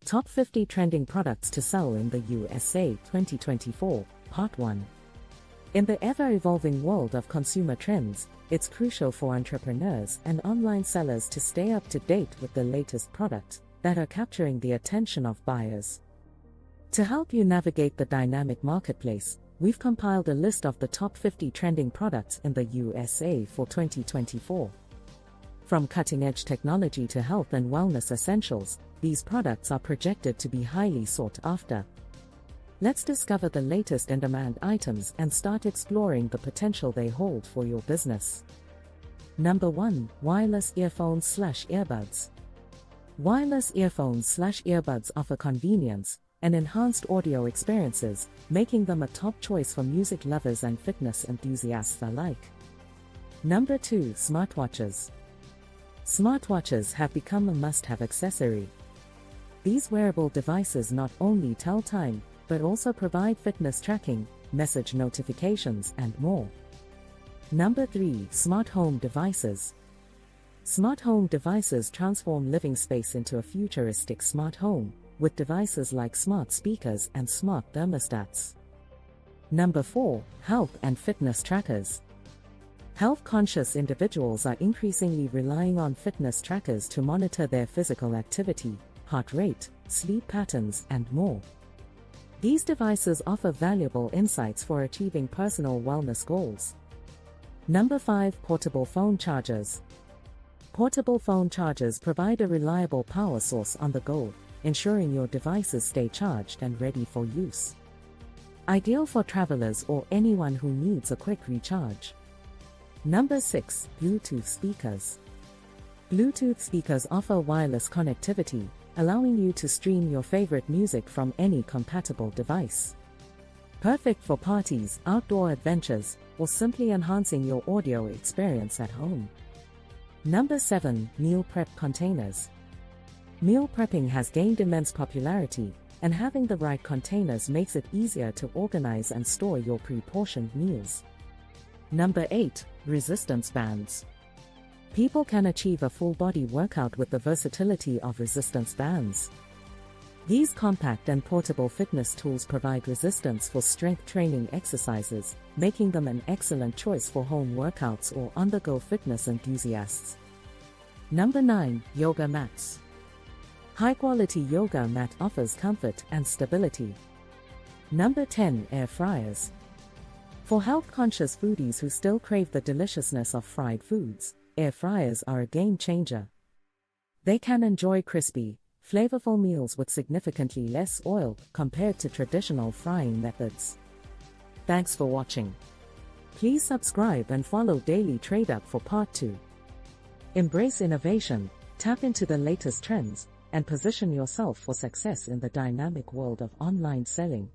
Top 50 Trending Products to Sell in the USA 2024, Part 1. In the ever-evolving world of consumer trends, it's crucial for entrepreneurs and online sellers to stay up to date with the latest products that are capturing the attention of buyers. To help you navigate the dynamic marketplace, we've compiled a list of the top 50 trending products in the USA for 2024. From cutting-edge technology to health and wellness essentials, these products are projected to be highly sought after. Let's discover the latest in-demand items and start exploring the potential they hold for your business. Number 1. Wireless earphones/earbuds. Wireless earphones/earbuds offer convenience and enhanced audio experiences, making them a top choice for music lovers and fitness enthusiasts alike. Number 2. Smartwatches. Smartwatches have become a must-have accessory. These wearable devices not only tell time, but also provide fitness tracking, message notifications, and more. Number 3. Smart home devices. Smart home devices transform living space into a futuristic smart home, with devices like smart speakers and smart thermostats. Number 4. Health and fitness trackers. Health-conscious individuals are increasingly relying on fitness trackers to monitor their physical activity, heart rate, sleep patterns, and more. These devices offer valuable insights for achieving personal wellness goals. Number 5. Portable phone chargers. Portable phone chargers provide a reliable power source on the go, ensuring your devices stay charged and ready for use. Ideal for travelers or anyone who needs a quick recharge. Number 6. Bluetooth speakers. Bluetooth speakers offer wireless connectivity, allowing you to stream your favorite music from any compatible device. Perfect for parties, outdoor adventures, or simply enhancing your audio experience at home. Number 7. Meal prep containers. Meal prepping has gained immense popularity, and having the right containers makes it easier to organize and store your pre-portioned meals. Number 8. Resistance bands. People can achieve a full-body workout with the versatility of resistance bands. These compact and portable fitness tools provide resistance for strength training exercises, making them an excellent choice for home workouts or on-the-go fitness enthusiasts. Number 9. Yoga mats. High-quality yoga mat offers comfort and stability. Number 10. Air fryers. For health-conscious foodies who still crave the deliciousness of fried foods, air fryers are a game-changer. They can enjoy crispy, flavorful meals with significantly less oil compared to traditional frying methods. Thanks for watching. Please subscribe and follow Daily Trade Up for Part 2. Embrace innovation, tap into the latest trends, and position yourself for success in the dynamic world of online selling.